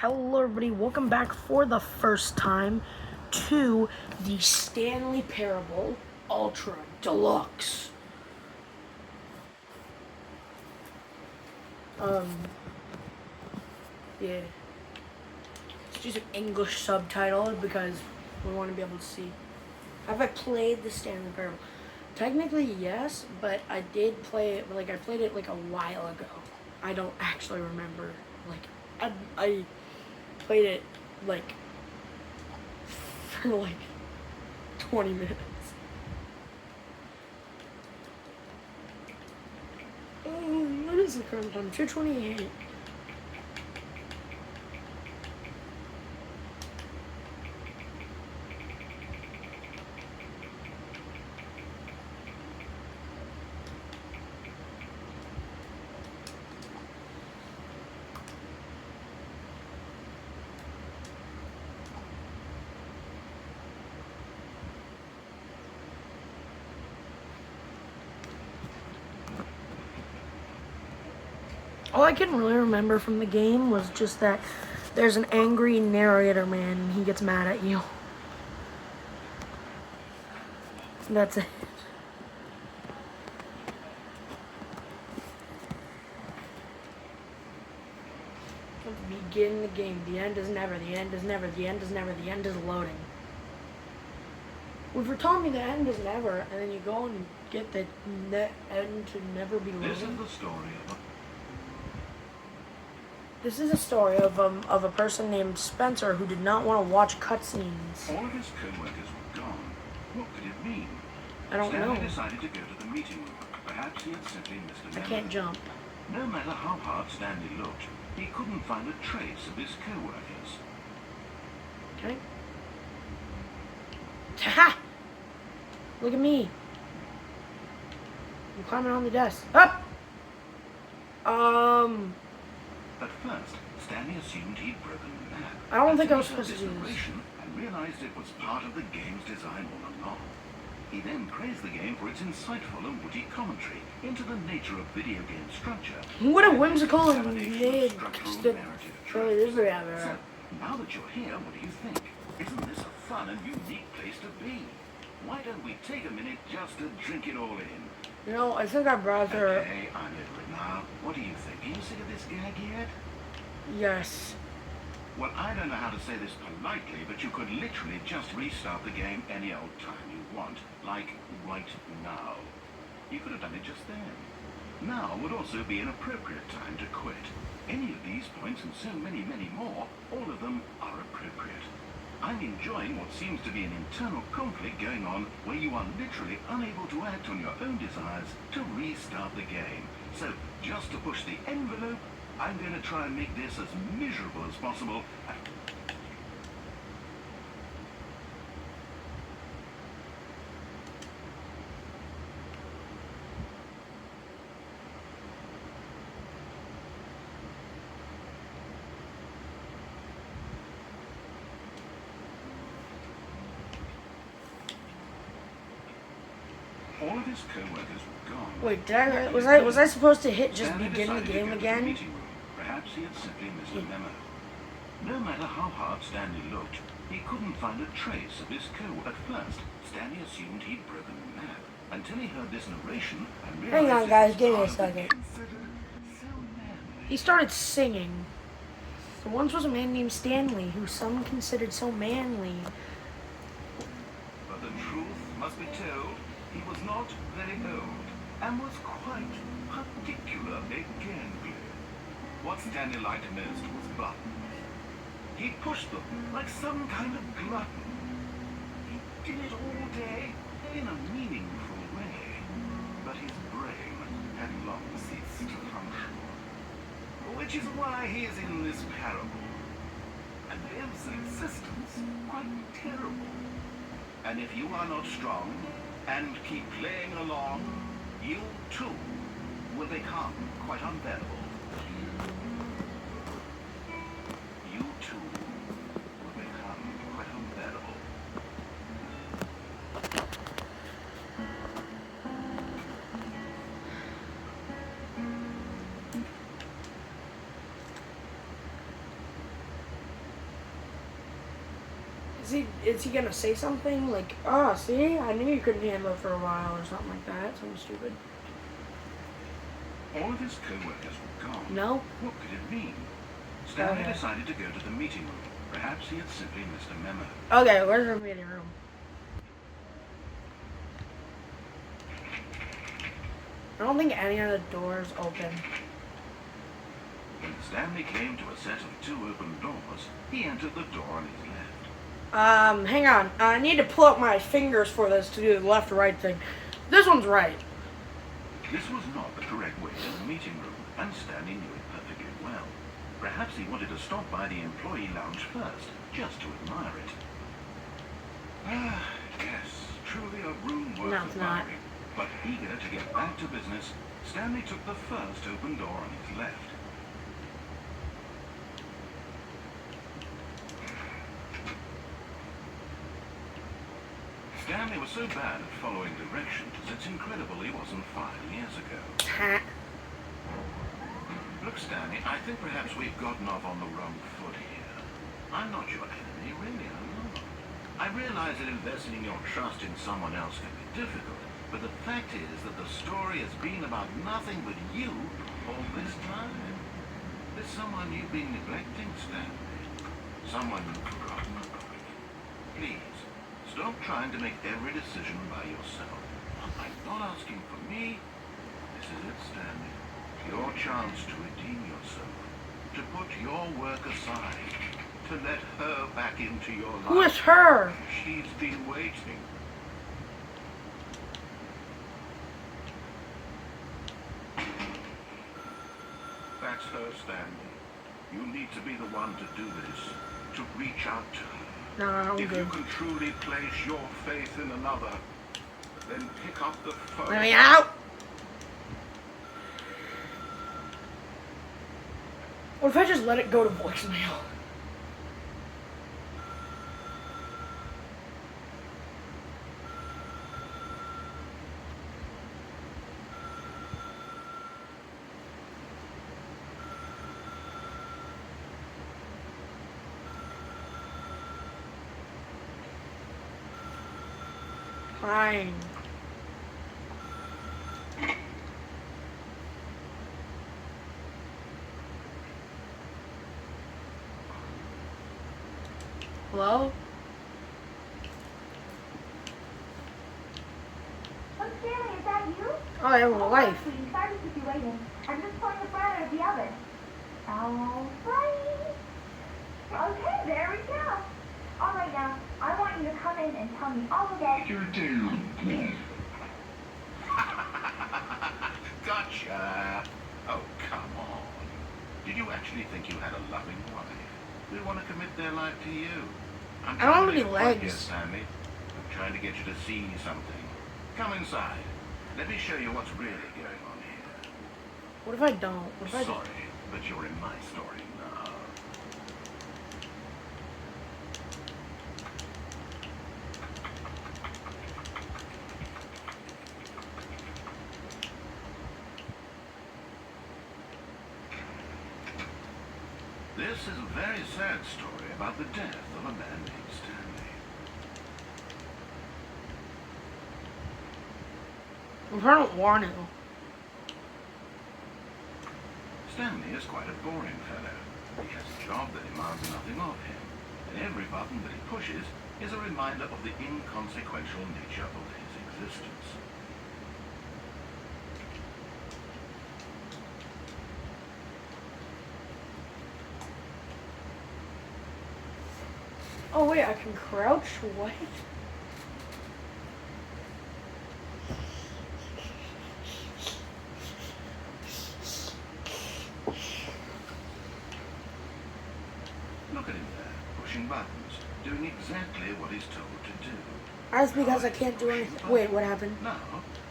Hello everybody, welcome back for the first time to the Stanley Parable Ultra Deluxe. Yeah. It's just an English subtitle because we want to be able to see. Have I played the Stanley Parable? Technically, yes, but I did play it, I played it like a while ago. I don't actually remember, I played it for 20 minutes. What is the current time? 2:28. All I can really remember from the game was just that there's an angry narrator man and he gets mad at you. That's it. Begin the game. The end is never. The end is never. The end is never. The end is loading. Well, if you're telling me the end is never, and then you go and get the end to never be loading. This is a story of a person named Spencer who did not want to watch cutscenes. All of his co-workers were gone. What could it mean? I don't know. Stanley decided to go to the meeting room. Perhaps he had simply missed a memo. I can't jump. No matter how hard Stanley looked, he couldn't find a trace of his co-workers. Okay. Ha! Look at me. I'm climbing on the desk. Up! At first, Stanley assumed he'd broken the map. I don't think I was supposed to do this. And realized it was part of the game's design all along. He then praised the game for its insightful and witty commentary into the nature of video game structure. What a whimsical and narrative So, now that you're here, what do you think? Isn't this a fun and unique place to be? Why don't we take a minute just to drink it all in? you know, I think our brother. Okay, I'm over it now. What do you think? Are you sick of this gag yet? Yes. Well, I don't know how to say this politely, but you could literally just restart the game any old time you want, like right now. You could have done it just then. Now would also be an appropriate time to quit. Any of these points and so many, many more, all of them are appropriate. I'm enjoying what seems to be an internal conflict going on where you are literally unable to act on your own desires to restart the game. So, just to push the envelope, I'm going to try and make this as miserable as possible. All of his co-workers were gone. Wait, was I supposed to hit just begin the game again? Perhaps he had simply missed a memo. No matter how hard Stanley looked, he couldn't find a trace of his co-worker. At first, Stanley assumed he'd broken the map until he heard this narration and realized. Hang on, guys, give me a second. He started singing. There once was a man named Stanley who some considered so manly. But the truth must be told. He was not very old, and was quite particularly gangly. What Stanley liked most was buttons. He pushed them like some kind of glutton. He did it all day in a meaningful way, but his brain had long ceased to function. Which is why he is in this parable, and lives an existence quite terrible. And if you are not strong, and keep playing along, you too will become quite unbearable. You too will become quite unbearable. Is he gonna say something like, "Oh, see, I knew you couldn't handle it for a while," or something like that? Something stupid. All of his co-workers were gone. No. What could it mean? Stanley Okay. decided to go to the meeting room. Perhaps he had simply missed a memo. Okay, where's our meeting room? I don't think any of the doors open. When Stanley came to a set of 2 open doors, he entered the door on his left. Hang on. I need to pull up my fingers for this to do the left-right thing. This one's right. This was not the correct way to the meeting room, and Stanley knew it perfectly well. Perhaps he wanted to stop by the employee lounge first, just to admire it. Ah, yes, truly a room worth No, it's not. admiring. But eager to get back to business, Stanley took the first open door on his left. Stanley was so bad at following directions, it's incredible he wasn't 5 years ago. Look, Stanley, I think perhaps we've gotten off on the wrong foot here. I'm not your enemy, really, I'm not. I realize that investing your trust in someone else can be difficult, but the fact is that the story has been about nothing but you all this time. There's someone you've been neglecting, Stanley. Someone you've forgotten about. Please, stop trying to make every decision by yourself. I'm not asking for me. This is it, Stanley. Your chance to redeem yourself. To put your work aside. To let her back into your life. Who is her? She's been waiting. That's her, Stanley. You need to be the one to do this. To reach out to her. No, I'm If good. you can truly place your faith in another, then pick up the phone. Let me out! What if I just let it go to voicemail? Fine. Hello? Oh, Stanley, is that you? Oh, I have a wife. Sweetie, sorry to keep you waiting. I'm just pulling the fry out of the oven. All right. Okay, there we go. All right, now, I want you to come in and tell me all about your day. Gotcha. Oh, come on. Did you actually think you had a loving wife? They want to commit their life to you. I'm I don't have trying to any make a point here, legs. Stanley. I'm trying to get you to see something. Come inside. Let me show you what's really going on here. What if I don't? What if I don't? Sorry, but you're in my story now. This is a very sad story about the death of a man named Stanley. If I don't want to. Stanley is quite a boring fellow. He has a job that demands nothing of him, and every button that he pushes is a reminder of the inconsequential nature of his existence. Oh wait, I can crouch? What? Look at him there, pushing buttons, doing exactly what he's told to do. That's because I can't do anything. Wait, what happened? Now,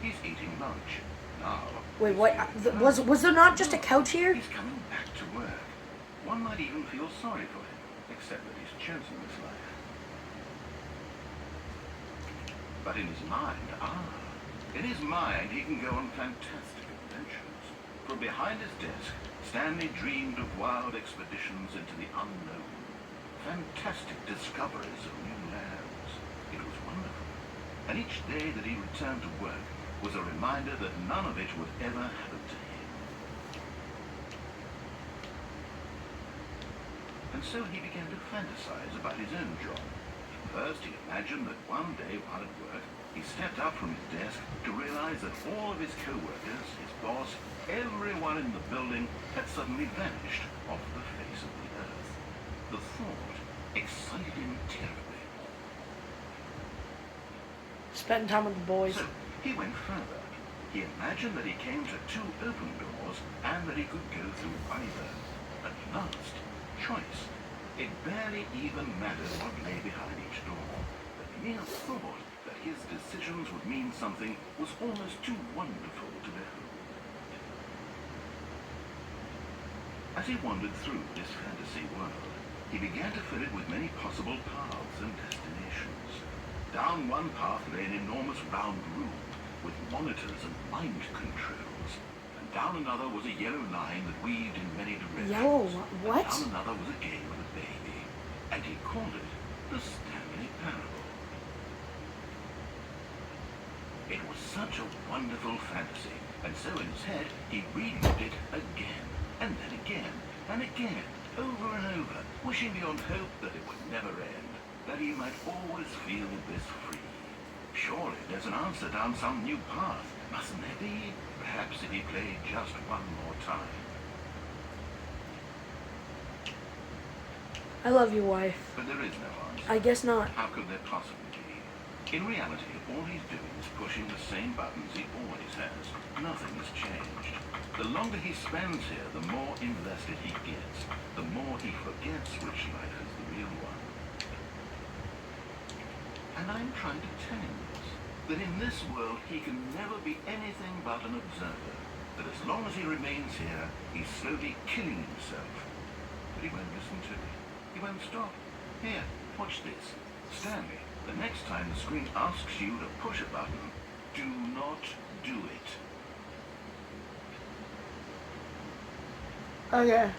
he's eating lunch. Now, Wait, what? Was there not just a couch here? he's coming back to work. One might even feel sorry for him, except that he's chosen this life. But in his mind, he can go on fantastic adventures. From behind his desk, Stanley dreamed of wild expeditions into the unknown. fantastic discoveries of new lands. It was wonderful. And each day that he returned to work was a reminder that none of it would ever happen to him. And so he began to fantasize about his own job. First, he imagined that one day while at work, he stepped up from his desk to realize that all of his co-workers, his boss, everyone in the building had suddenly vanished off the face of the earth. The thought excited him terribly. Spend time with the boys. So, he went further. He imagined that he came to two open doors and that he could go through either. At last, choice. It barely even mattered what lay behind each door. The mere thought that his decisions would mean something was almost too wonderful to behold. As he wandered through this fantasy world, he began to fill it with many possible paths and destinations. Down one path lay an enormous round room with monitors and mind controls. And down another was a yellow line that weaved in many directions. Yellow? What? And down another was a game with a baby. And he called it the Stanley Parable. It was such a wonderful fantasy, and so in his head he relived it again, and then again, and again, over and over, wishing beyond hope that it would never end, that he might always feel this free. Surely there's an answer down some new path, mustn't there be? Perhaps if he played just one more time. I love you, wife. But there is no answer. I guess not. How could there possibly be? In reality, all he's doing is pushing the same buttons he always has. Nothing has changed. The longer he spends here, the more invested he gets. The more he forgets which life is the real one. And I'm trying to tell him this, that in this world he can never be anything but an observer. That as long as he remains here, he's slowly killing himself. But he won't listen to me. He won't stop. Here, watch this. Stanley, the next time the screen asks you to push a button, do not do it. Okay.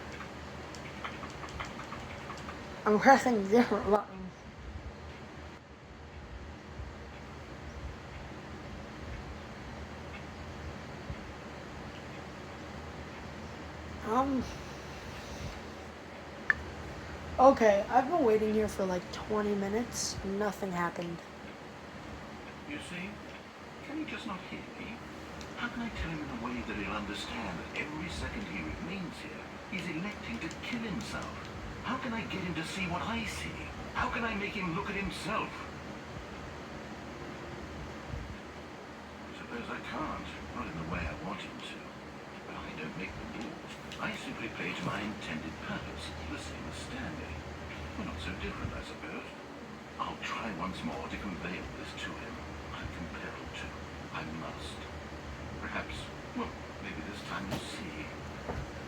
I'm pressing different buttons. Okay, I've been waiting here for like 20 minutes. Nothing happened. You see? Can he just not hear me? How can I tell him in a way that he'll understand that every second he remains here, he's electing to kill himself? How can I get him to see what I see? How can I make him look at himself? I suppose I can't, not in the way I want him to. But I don't make the rules. I simply play to my intended purpose, the same as Stanley. We're not so different, I suppose. I'll try once more to convey all this to him. I'm compelled to. I must. Perhaps, well, maybe this time you'll see.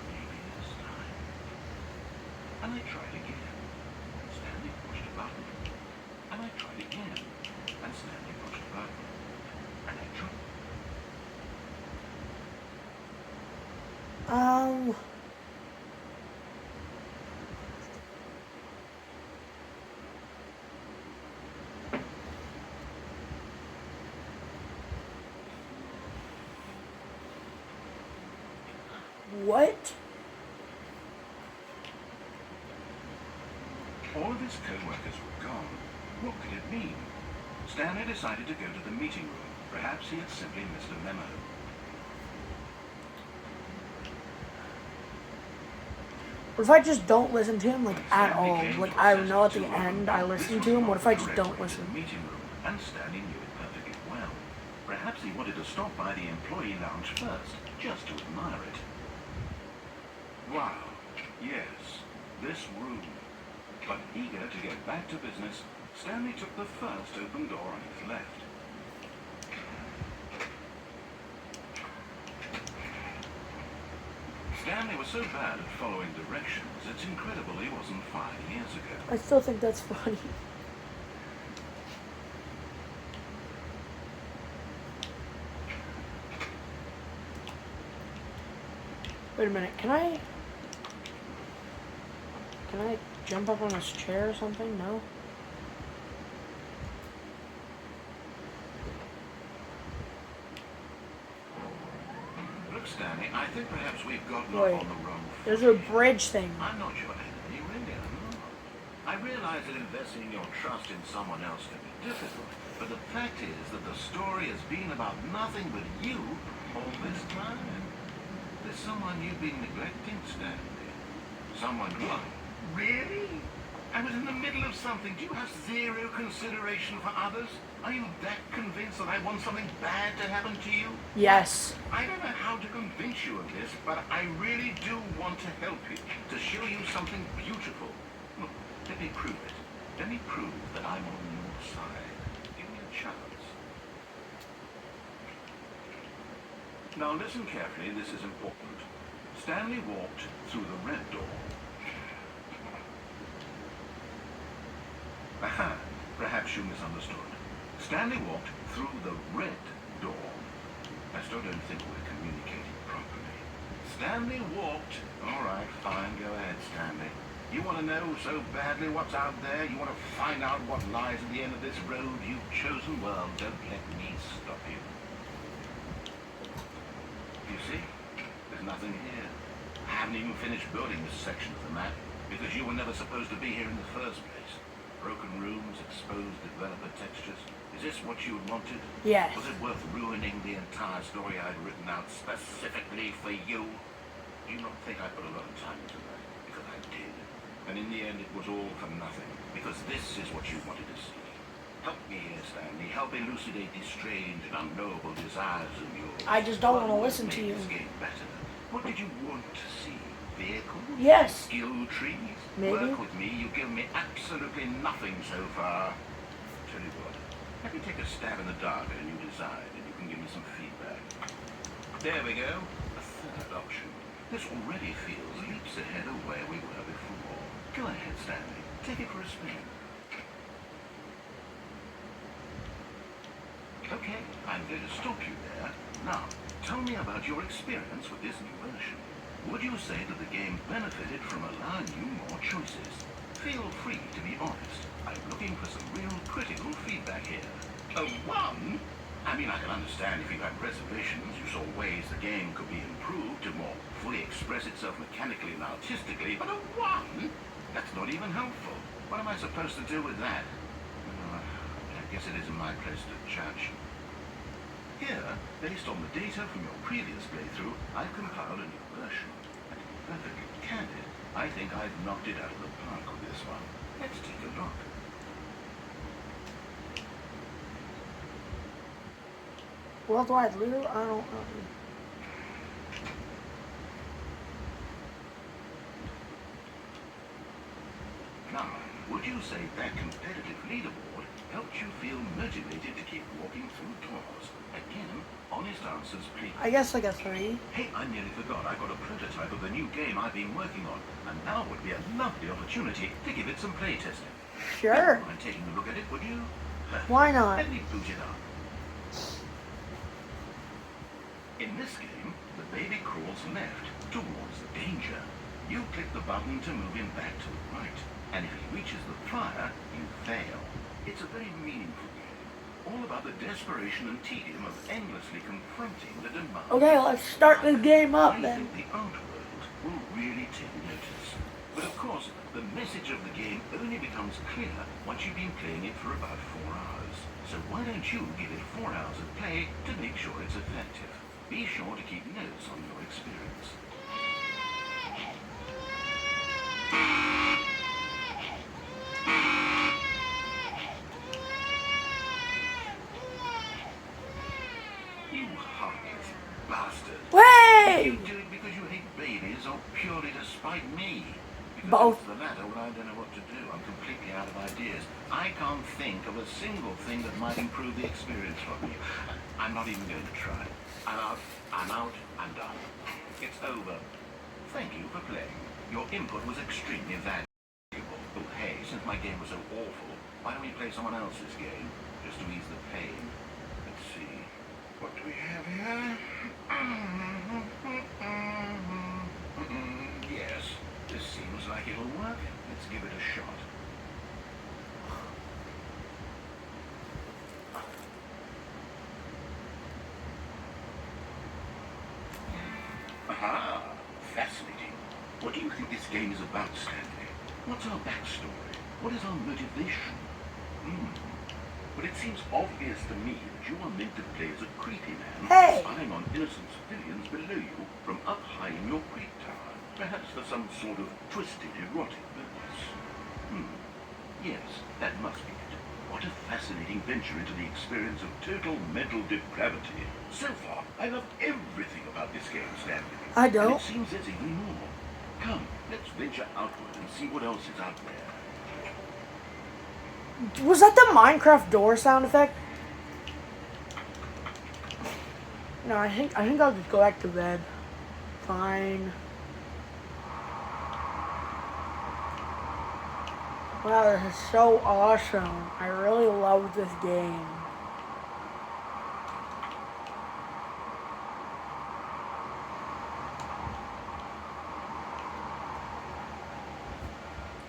Maybe this time. And I tried again. Stanley pushed a button. And I tried again. And Stanley pushed a button. And I tried. What? All of his co-workers were gone. What could it mean? Stanley decided to go to the meeting room. Perhaps he had simply missed a memo. What if I just don't listen to him, like, at all? Like, I know at the end I listen to him. What if I just don't listen? Meeting room, and Stanley knew it perfectly well. Perhaps he wanted to stop by the employee lounge first, just to admire it. Wow, yes, this room. But eager to get back to business, Stanley took the first open door on his left. Stanley was so bad at following directions, it's incredible he wasn't 5 years ago. I still think that's funny. Wait a minute, can I jump up on his chair or something? No? Look, Stanley, I think perhaps we've gotten Wait. off on the wrong foot. There's a bridge thing. I'm not your enemy, really, I'm not. I realize that investing your trust in someone else can be difficult, but the fact is that the story has been about nothing but you all this time. There's someone you've been neglecting, Stanley. Someone like... Really? I was in the middle of something. Do you have zero consideration for others? Are you that convinced that I want something bad to happen to you? Yes. I don't know how to convince you of this, but I really do want to help you, to show you something beautiful. Look, let me prove it. Let me prove that I'm on your side. Give me a chance. Now listen carefully, this is important. Stanley walked through the red door. Aha, perhaps you misunderstood. Stanley walked through the red door. I still don't think we're communicating properly. Stanley walked... All right, fine, go ahead, Stanley. You want to know so badly what's out there? You want to find out what lies at the end of this road you've chosen? Well, don't let me stop you. You see? There's nothing here. I haven't even finished building this section of the map because you were never supposed to be here in the first place. Broken rooms, exposed developer textures. Is this what you had wanted? Yes. Was it worth ruining the entire story I'd written out specifically for you? Do you not think I put a lot of time into that? Because I did. And in the end, it was all for nothing. Because this is what you wanted to see. Help me here, Stanley. Help elucidate these strange and unknowable desires of yours. I just don't What want to would listen to make you. this game better? What did you want to see? Vehicles? Yes. Skill trees? Maybe. Work with me. You've given me absolutely nothing so far. Tell you what. Let me take a stab in the dark at a new design, and you can give me some feedback. There we go. A third option. This already feels leaps ahead of where we were before. Go ahead, Stanley. Take it for a spin. Okay, I'm going to stop you there. Now, tell me about your experience with this new version. Would you say that the game benefited from allowing you more choices? Feel free to be honest. I'm looking for some real critical feedback here. A 1? I mean, I can understand if you had reservations, you saw ways the game could be improved to more fully express itself mechanically and artistically, but a 1? That's not even helpful. What am I supposed to do with that? I guess it isn't my place to judge. Here, based on the data from your previous playthrough, I've compiled a new version. And to be perfectly candid, I think I've knocked it out of the park with this one. Let's take a look. Worldwide leader? I don't know. Now, would you say that competitive leaderboard helped you feel motivated to keep walking through doors? Again, honest answers, please. I guess like a 3. Hey, I nearly forgot. I got a prototype of the new game I've been working on, and now would be a lovely opportunity to give it some playtesting. Sure. Mind taking a look at it, would you? Why not? Let me boot it up. In this game, the baby crawls left towards the danger. You click the button to move him back to the right, and if he reaches the fire, you fail. It's a very meaningful game, all about the desperation and tedium of endlessly confronting the demands. Okay, let's start the game up I then. think the art world will really take notice. But of course, the message of the game only becomes clear once you've been playing it for about 4 hours. So why don't you give it 4 hours of play to make sure it's effective? Be sure to keep notes on your experience. You heartless bastard. Way! You do it because you hate babies or purely to spite me? Because Both. if it's the latter, well, I don't know what to do. I'm completely out of ideas. I can't think of a single thing that might improve the experience for you. I'm not even going to try. I'm out, I'm done. It's over. Thank you for playing. Your input was extremely valuable. Oh, hey, since my game was so awful, why don't we play someone else's game? Just to ease the pain. Let's see. What do we have here? Yes, this seems like it'll work. Let's give it a shot. Aha! Fascinating. What do you think this game is about, Stanley? What's our backstory? What is our motivation? Well, it seems obvious to me that you are meant to play as a creepy man, Hey! spying on innocent civilians below you from up high in your creep tower. Perhaps for some sort of twisted, erotic purpose. Yes, that must be it. What a fascinating venture into the experience of total mental depravity. So far, I love everything about this game, Stanley. I don't. And it seems there's even more. Come, let's venture outward and see what else is out there. Was that the Minecraft door sound effect? No, I think I'll just go back to bed. Fine. Wow, this is so awesome. I really love this game.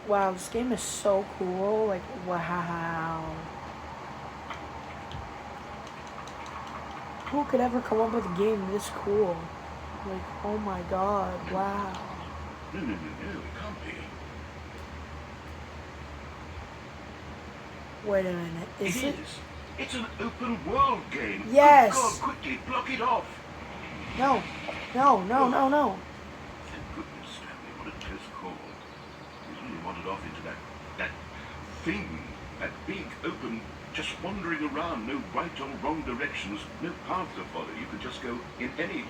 Wow, this game is so cool. Like, wow. Who could ever come up with a game this cool? Like, oh my god, wow. No, it can't be. Wait a minute, is it? It's an open world game. Yes. Oh God, quickly, block it off. No. Thank goodness, Stanley, what a close call. We really wandered off into that thing, that big, open, just wandering around, no right or wrong directions, no path to follow. You could just go in any...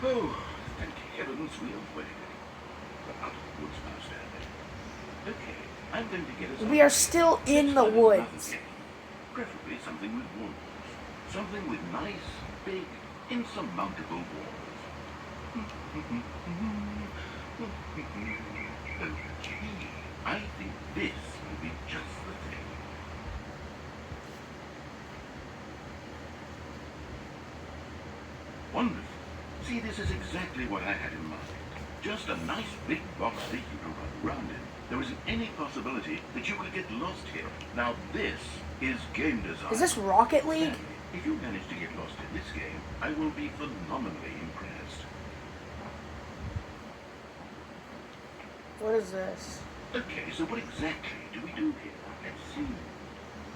Oh, thank heavens we avoided it. We're out of the woods now, Stanley. Okay, I'm going to get us... We are still in the woods. Preferably something with walls. Something with nice, big, insurmountable walls. Okay, I think this will be just the thing. Wonderful. See, this is exactly what I had in mind. Just a nice big box for you to run around in. There isn't any possibility that you could get lost here. Now this is game design. Is this Rocket League? Stanley, if you manage to get lost in this game, I will be phenomenally impressed. What is this? Okay, so what exactly do we do here? Let's see.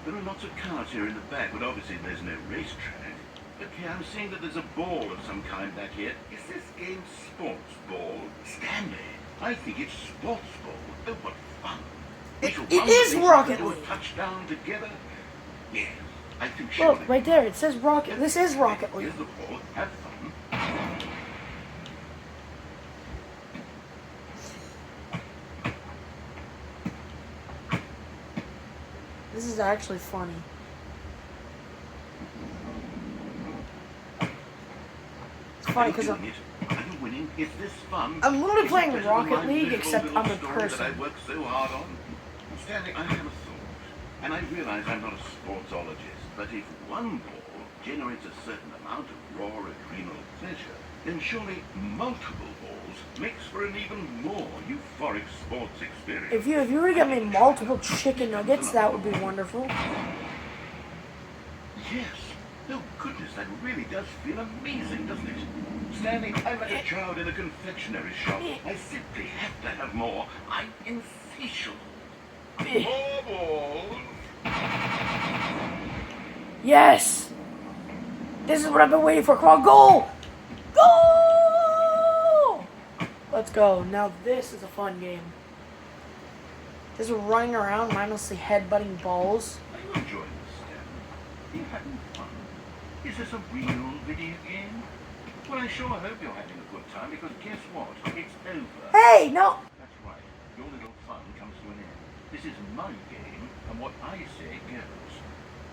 There are lots of cars here in the back, but obviously there's no racetrack. Okay, I'm seeing that there's a ball of some kind back here. Is this game sports ball? Stanley, I think it's sports ball. Oh, what fun. It is Rocket Do a League. touchdown together? Yes, I think Look, surely. right there. It says Rocket. This is Rocket League. Here's the ball. Have fun. This is actually funny. It's funny because Are you winning? Is this fun? I'm literally Is it playing better than Rocket my League, miserable except little I'm a story person. that I worked so hard on? Stanley, I have a thought. And I realize I'm not a sportsologist, but if one ball generates a certain amount of raw adrenal pleasure, then surely multiple balls makes for an even more euphoric sports experience. If you were to get me multiple chicken nuggets, that would be wonderful. Yes. Oh, goodness, that really does feel amazing, doesn't it? Stanley, I'm like a child in a confectionery shop. I simply have to have more. I'm insatiable. More balls. Yes! This is what I've been waiting for. Come on, goal! Goal! Let's go. Now this is a fun game. This is running around mindlessly headbutting balls. Are you enjoying this, Stanley? Are you having fun? Is this a real video game? Well, I sure hope you're having a good time, because guess what? It's over. Hey, no! That's right. Your little fun comes to an end. This is my game, and what I say goes.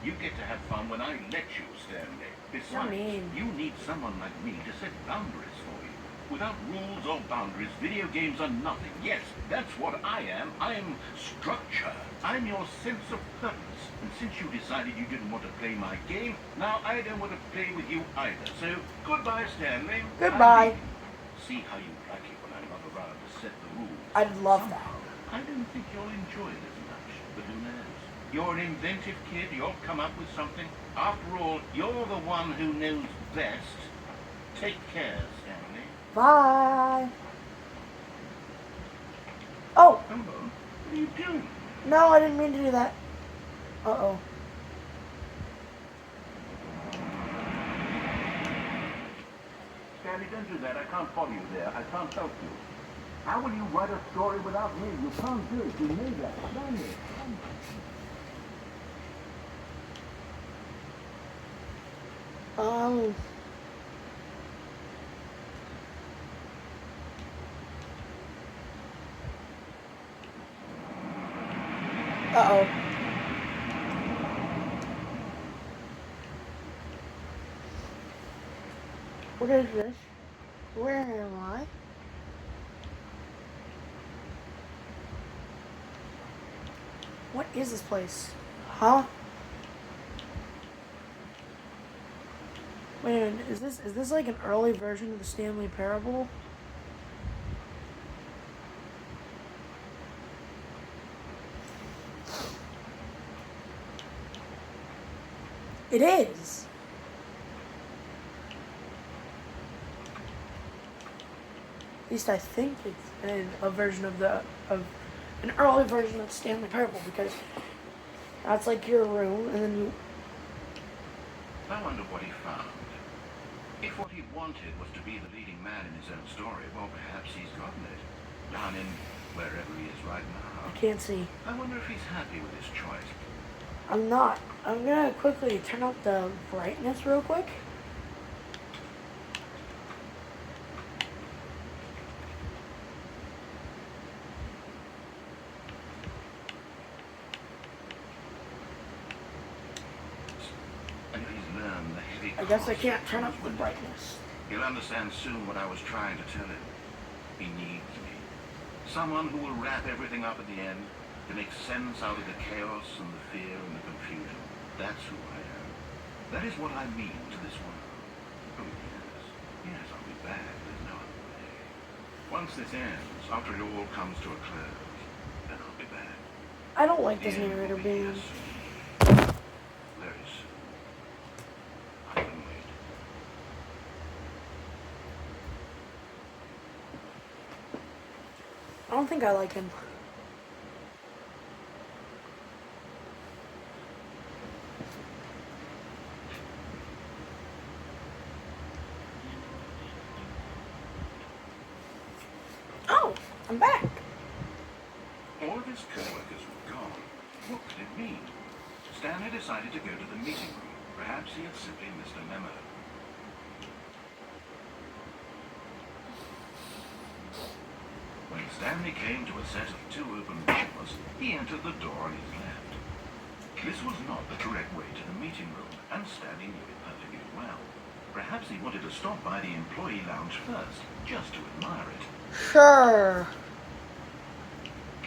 You get to have fun when I let you, Stanley. Besides, mean. you need someone like me to set boundaries for you. Without rules or boundaries, video games are nothing. Yes, that's what I am. I'm structure. I'm your sense of purpose. And since you decided you didn't want to play my game, now I don't want to play with you either. So, goodbye, Stanley. Goodbye. See how you like it when I'm not around to set the rules. I'd love that. Somehow, I don't think you'll enjoy it as much, but who knows? You're an inventive kid, you'll come up with something. After all, you're the one who knows best. Take care, Stanley. Bye. Oh, Hello? What are you doing? no, I didn't mean to do that. Uh-oh. Stanley, don't do that. I can't follow you there. I can't help you. How will you write a story without me? You can't do it. You know that. Stanley, come. Uh-oh. What is this? Where am I? What is this place? Huh? Wait a minute, is this like an early version of the Stanley Parable? It is. At least I think it's a version of an early version of the Stanley Parable, because that's like your room, and then you. I wonder what he found. If what he wanted was to be the leading man in his own story, well, perhaps he's gotten it. Down in wherever he is right now. I can't see. I wonder if he's happy with his choice. I'm not. I'm gonna quickly turn up the brightness real quick. And if he's learned the heavy I guess I cost can't turn that up comes the with it, brightness. He'll understand soon what I was trying to tell him. He needs me. Someone who will wrap everything up at the end, to make sense out of the chaos and the fear and the confusion. That's who I am. That is what I mean to this world. Oh, yes. Yes, I'll be back. There's no other way. Once this ends, after it all comes to a close, then I'll be back. I don't like this The end narrator will be here being. soon. Very soon. I can wait. I don't think I like him. Oh, I'm back. All of his co-workers were gone. What could it mean? Stanley decided to go to the meeting room. Perhaps he had simply missed a memo. When Stanley came to a set of two open doors, he entered the door on his left. This was not the correct way to the meeting room, and Stanley knew it perfectly well. Perhaps he wanted to stop by the employee lounge first, just to admire it. Sure.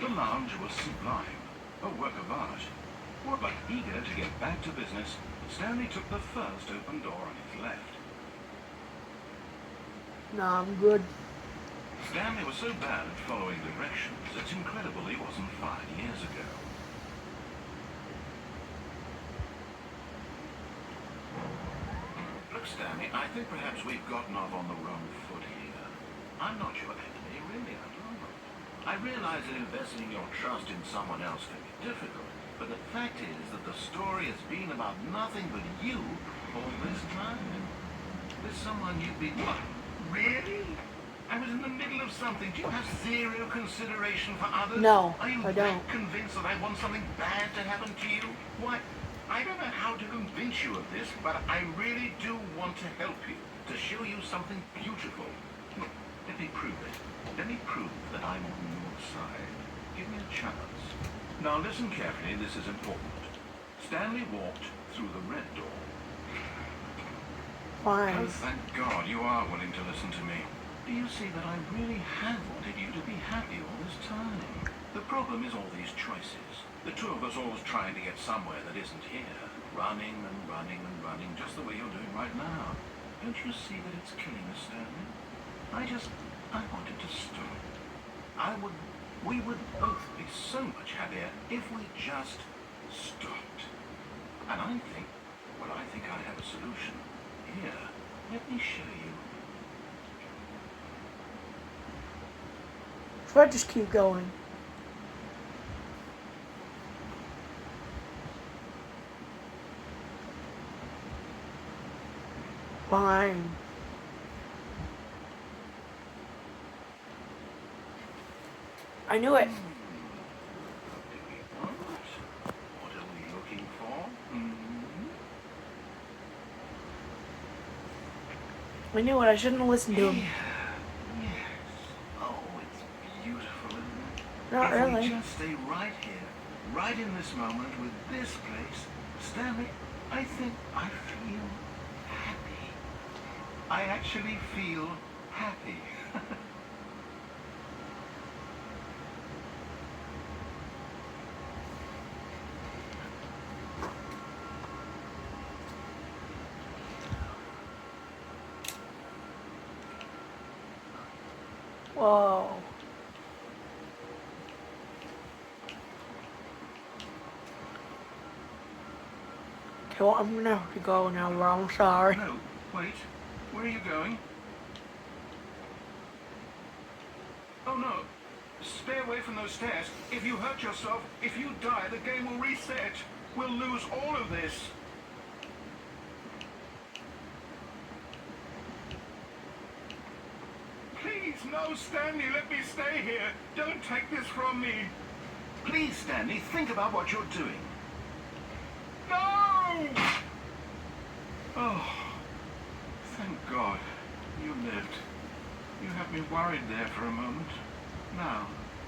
The lounge was sublime, a work of art. But eager to get back to business, Stanley took the first open door on his left. Nah, I'm good. Stanley was so bad at following directions, it's incredible he wasn't 5 years ago. Look, Stanley, I think perhaps we've gotten off on the wrong foot here. I'm not your enemy, really, I'm not. I realize that investing your trust in someone else can be difficult, but the fact is that the story has been about nothing but you all this time. There's someone you've been... What? Really? I was in the middle of something. Do you have zero consideration for others? No, Are you I that don't. convinced that I want something bad to happen to you? Why, I don't know how to convince you of this, but I really do want to help you, to show you something beautiful. Look, let me prove it. Let me prove that I'm on your side. Give me a chance. Now listen carefully, this is important. Stanley walked through the red door. Fine. Oh, thank God you are willing to listen to me. Do you see that I really have wanted you to be happy all this time? The problem is all these choices. The two of us always trying to get somewhere that isn't here. Running and running and running, just the way you're doing right now. Don't you see that it's killing us, Stanley? I wanted to stop. I would We would both be so much happier if we just stopped. And I think, well, I think I have a solution. Here, let me show you. If I just keep going. Fine. I knew it. What are we looking for? I knew it. I shouldn't have listened to him. Yes. Oh, it's beautiful, isn't it? Not If really. we just stay right here, right in this moment with this place, Stanley, I think I feel happy. I actually feel happy. Whoa. Okay, well, I'm gonna have to go now, bro. I'm sorry. No, wait. Where are you going? Oh no. Stay away from those stairs. If you hurt yourself, if you die, the game will reset. We'll lose all of this. Please, no, Stanley, let me stay here. Don't take this from me. Please, Stanley, think about what you're doing. No! Oh, thank God. You lived. You had me worried there for a moment. Now,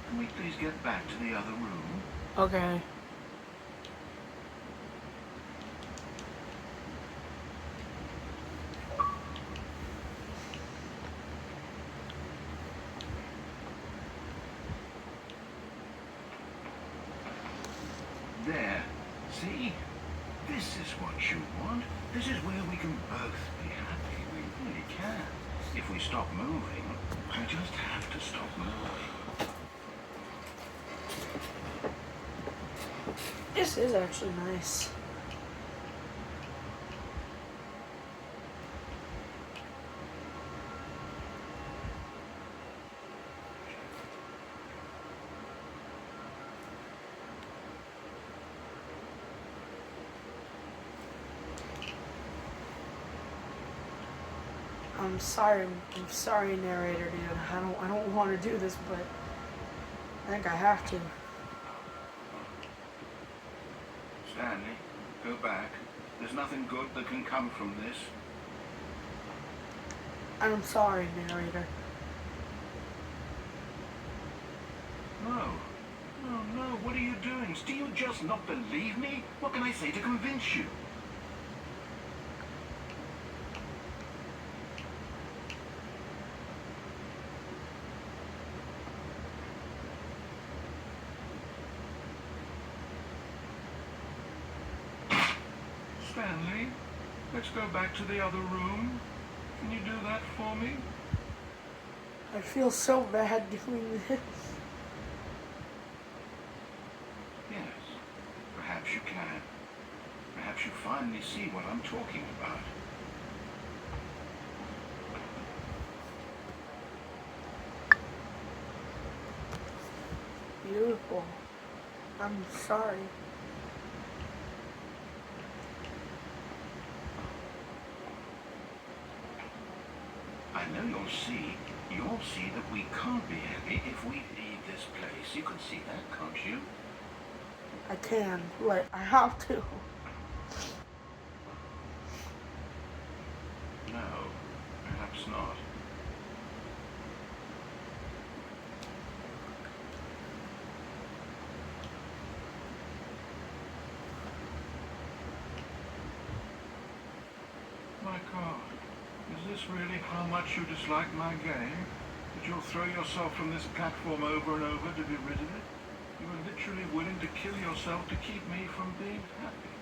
can we please get back to the other room? Okay. There. See? This is what you want. This is where we can both be happy. We really can. If we stop moving, we just have to stop moving. This is actually nice. I'm sorry, narrator dude. I don't want to do this, but I think I have to. Stanley, go back. There's nothing good that can come from this. I'm sorry, narrator. No. No, no, what are you doing? Do you just not believe me? What can I say to convince you? Stanley, let's go back to the other room. Can you do that for me? I feel so bad doing this. Yes, perhaps you can. Perhaps you finally see what I'm talking about. Beautiful. I'm sorry. I know you'll see that we can't be happy if we leave this place. You can see that, can't you? I can. Like, I have to. No, perhaps not. My God, is this really how much you dislike my game? That you'll throw yourself from this platform over and over to be rid of it? You are literally willing to kill yourself to keep me from being happy.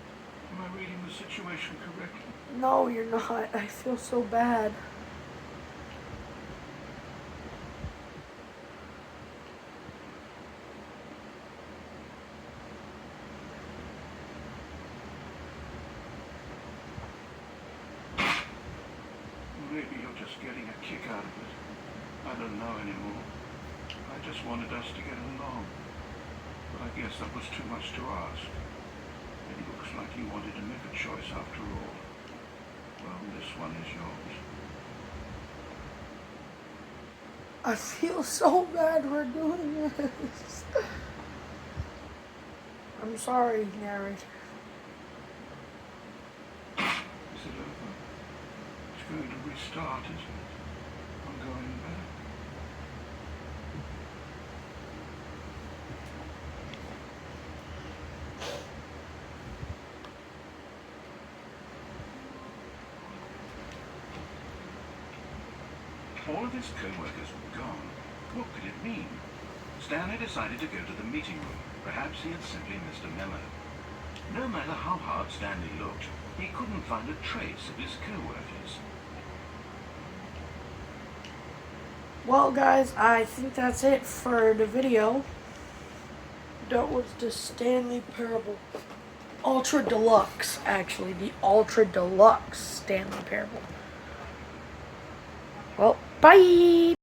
Am I reading the situation correctly? No, you're not. I feel so bad. just getting a kick out of it. I don't know anymore. I just wanted us to get along. But I guess that was too much to ask. It looks like you wanted to make a choice after all. Well, this one is yours. I feel so bad we're doing this. I'm sorry, narrator. Is it over? It's going to restart, isn't it? I'm going back. All of his co-workers were gone. What could it mean? Stanley decided to go to the meeting room. Perhaps he had simply missed a memo. No matter how hard Stanley looked, he couldn't find a trace of his co-workers. Well, guys, I think that's it for the video. That was the Stanley Parable. Ultra Deluxe, actually. The Ultra Deluxe Stanley Parable. Well, bye!